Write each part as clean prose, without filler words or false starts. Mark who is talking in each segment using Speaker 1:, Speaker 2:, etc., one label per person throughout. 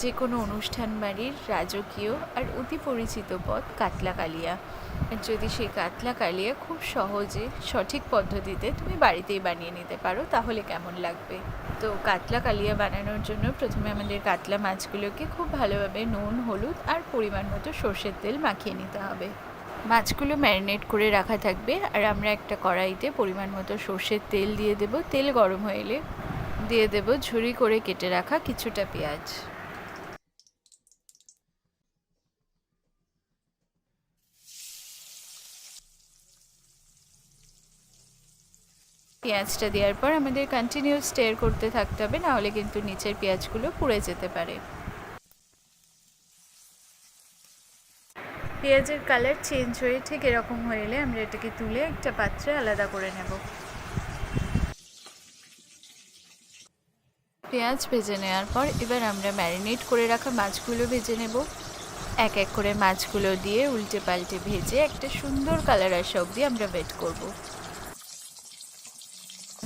Speaker 1: যে কোনো অনুষ্ঠান বাড়ির রাজকীয় আর অতি পরিচিত পদ কাতলা কালিয়া। যদি সেই কাতলা কালিয়া খুব সহজে সঠিক পদ্ধতিতে তুমি বাড়িতেই বানিয়ে নিতে পারো তাহলে কেমন লাগবে। তো কাতলা কালিয়া বানানোর জন্য প্রথমে আমাদের কাতলা মাছগুলোকে খুব ভালোভাবে নুন, হলুদ আর পরিমাণ মতো সর্ষের তেল মাখিয়ে নিতে হবে। মাছগুলো ম্যারিনেট করে রাখা থাকবে আর আমরা একটা কড়াইতে পরিমাণ মতো সর্ষের তেল দিয়ে দেব। তেল গরম হয়ে এলে দিয়ে দেব ঝুরি করে কেটে রাখা কিছুটা পেঁয়াজ। পেঁয়াজটা দেওয়ার পর আমাদের কন্টিনিউ স্টেয়ার করতে থাকতে হবে, নাহলে কিন্তু নিচের পেঁয়াজগুলো পুড়ে যেতে পারে। পেঁয়াজের কালার চেঞ্জ হয়ে ঠিক এরকম হয়ে এলে আমরা এটাকে তুলে একটা পাত্রে আলাদা করে নেব। পেঁয়াজ ভেজে নেওয়ার পর এবার আমরা ম্যারিনেট করে রাখা মাছগুলো ভেজে নেব। এক এক করে মাছগুলো দিয়ে উল্টে পাল্টে ভেজে একটা সুন্দর কালার আসা অবধি আমরা ওয়েট করব।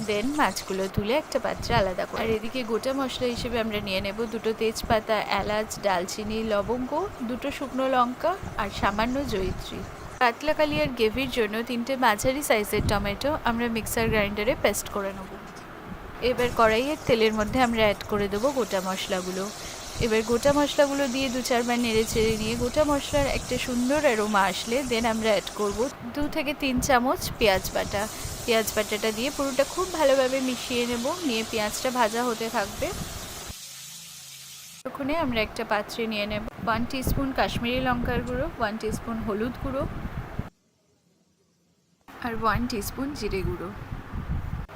Speaker 1: দেন মাছগুলো তুলে একটা পাত্রে আলাদা করে। আর এদিকে গোটা মশলা হিসেবে আমরা নিয়ে নেব দুটো তেজপাতা, এলাচ, দালচিনি, লবঙ্গ, দুটো শুকনো লঙ্কা আর সামান্য জয়িত্রী। কাতলা কালিয়ার গ্রেভির জন্য 3টে মাঝারি সাইজের টমেটো আমরা মিক্সার গ্রাইন্ডারে পেস্ট করে নেব। এবার কড়াইয়ের তেলের মধ্যে আমরা অ্যাড করে দেবো গোটা মশলাগুলো। এবার গোটা মশলাগুলো দিয়ে 2-4 বার নেড়ে চেড়ে নিয়ে গোটা মশলার একটা সুন্দর অ্যারোমা আসলে দেন আমরা অ্যাড করব 2 থেকে 3 চামচ পেঁয়াজ বাটা। পেঁয়াজ বাটাটা দিয়ে পুরোটা খুব ভালোভাবে মিশিয়ে নেব, নিয়ে পেঁয়াজটা ভাজা হতে থাকবে। তখনই আমরা একটা পাত্রে নিয়ে নেব 1 টিস্পুন কাশ্মীরি লঙ্কার গুঁড়ো, 1 টিস্পুন হলুদ গুঁড়ো আর 1 টিস্পুন জিরে গুঁড়ো।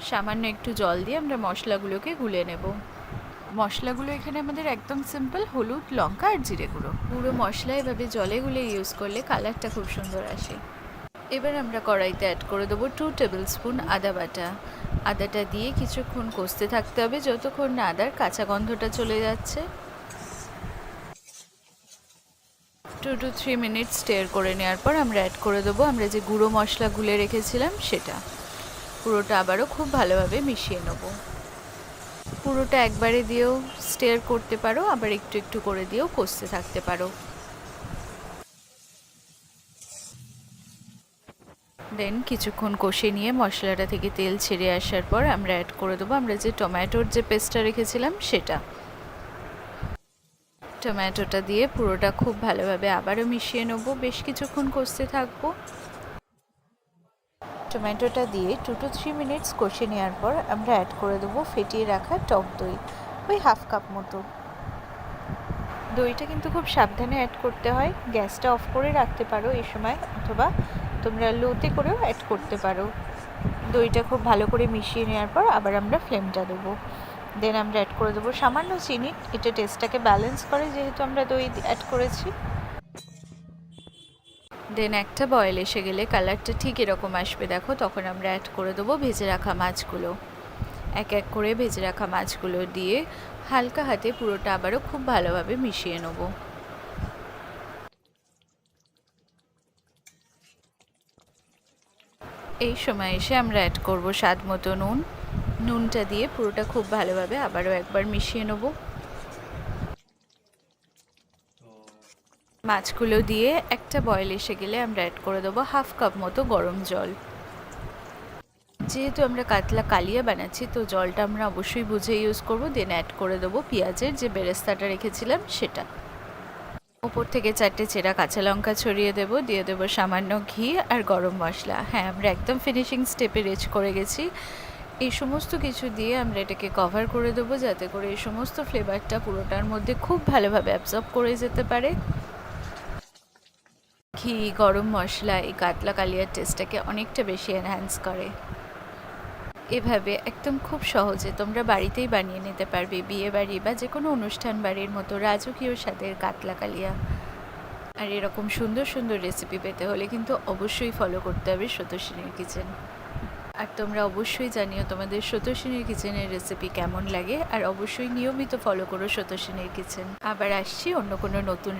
Speaker 1: সামান্য একটু জল দিয়ে আমরা মশলাগুলোকে গুলে নেব। মশলাগুলো এখানে আমাদের একদম সিম্পল, হলুদ, লঙ্কা আর জিরে গুঁড়ো। পুরো মশলা এভাবে জলে গুলে ইউজ করলে কালারটা খুব সুন্দর আসে। এবার আমরা কড়াইতে অ্যাড করে দেবো 2 টেবিল স্পুন আদা বাটা। আদাটা দিয়ে কিছুক্ষণ কষতে থাকতে হবে যতক্ষণ না আদার কাঁচা গন্ধটা চলে যাচ্ছে। 2 to 3 মিনিট স্টেয়ার করে নেওয়ার পর আমরা অ্যাড করে দেবো আমরা যে গুঁড়ো মশলা গুলে রেখেছিলাম সেটা। পুরোটা আবারও খুব ভালোভাবে মিশিয়ে নেব। পুরোটা একবারে দিয়েও স্টেয়ার করতে পারো, আবার একটু একটু করে দিয়েও কষতে থাকতে পারো। দেন কিছুক্ষণ কষে নিয়ে মশলাটা থেকে তেল ছেড়ে আসার পর আমরা অ্যাড করে দেবো আমরা যে টমেটোর যে পেস্টটা রেখেছিলাম সেটা। টমেটোটা দিয়ে পুরোটা খুব ভালোভাবে আবারও মিশিয়ে নেব, বেশ কিছুক্ষণ কষতে থাকবো। টমেটোটা দিয়ে 2 to 3 মিনিটস কষে নেওয়ার পর আমরা অ্যাড করে দেবো ফেটিয়ে রাখা টক দই, ওই হাফ কাপ মতো। দইটা কিন্তু খুব সাবধানে অ্যাড করতে হয়। গ্যাসটা অফ করে রাখতে পারো এই সময়, অথবা তোমরা লোতে করেও অ্যাড করতে পারো। দইটা খুব ভালো করে মিশিয়ে নেওয়ার পর আবার আমরা ফ্লেমটা দেবো। দেন আমরা অ্যাড করে দেবো সামান্য চিনি, এটা টেস্টটাকে ব্যালেন্স করে যেহেতু আমরা দই অ্যাড করেছি। দেন একটা বয়েল এসে গেলে কালারটা ঠিক এরকম আসবে দেখো, তখন আমরা অ্যাড করে দেবো ভেজে রাখা মাছগুলো। এক এক করে ভেজে রাখা মাছগুলো দিয়ে হালকা হাতে পুরোটা আবারও খুব ভালোভাবে মিশিয়ে নেব। এই সময় এসে আমরা অ্যাড করব স্বাদ মতো নুন। নুনটা দিয়ে পুরোটা খুব ভালোভাবে আবারও একবার মিশিয়ে নেব। মাছগুলো দিয়ে একটা বয়েল এসে গেলে আমরা অ্যাড করে দেবো হাফ কাপ মতো গরম জল। যেহেতু আমরা কাতলা কালিয়া বানাচ্ছি তো জলটা আমরা অবশ্যই বুঝে ইউজ করব। দেন অ্যাড করে দেবো পেঁয়াজের যে বেরেস্তাটা রেখেছিলাম সেটা। ওপর থেকে 4টে চেরা কাঁচা লঙ্কা ছড়িয়ে দেবো, দিয়ে দেবো সামান্য ঘি আর গরম মশলা। হ্যাঁ, আমরা একদম ফিনিশিং স্টেপে রিচ করে গেছি। এই সমস্ত কিছু দিয়ে আমরা এটাকে কভার করে দেবো যাতে করে এই সমস্ত ফ্লেভারটা পুরোটার মধ্যে খুব ভালোভাবে অ্যাবজর্ব করে যেতে পারে। ঘি, গরম মশলা এই কাতলা কালিয়ার টেস্টটাকে অনেকটা বেশি এনহ্যান্স করে। এভাবে একদম খুব সহজে তোমরা বাড়িতেই বানিয়ে নিতে পারবে বিয়ে বাড়ি বা যে কোনো অনুষ্ঠান বাড়ির মতো রাজকীয় স্বাদের কাতলা কালিয়া। আর এরকম সুন্দর সুন্দর রেসিপি পেতে হলে কিন্তু অবশ্যই ফলো করতে হবে স্রোতস্বিনীর কিচেন। আর তোমরা অবশ্যই জানিও তোমাদের স্রোতস্বিনীর কিচেনের রেসিপি কেমন লাগে, আর অবশ্যই নিয়মিত ফলো করো স্রোতস্বিনীর কিচেন। আবার আসছি অন্য কোনো নতুন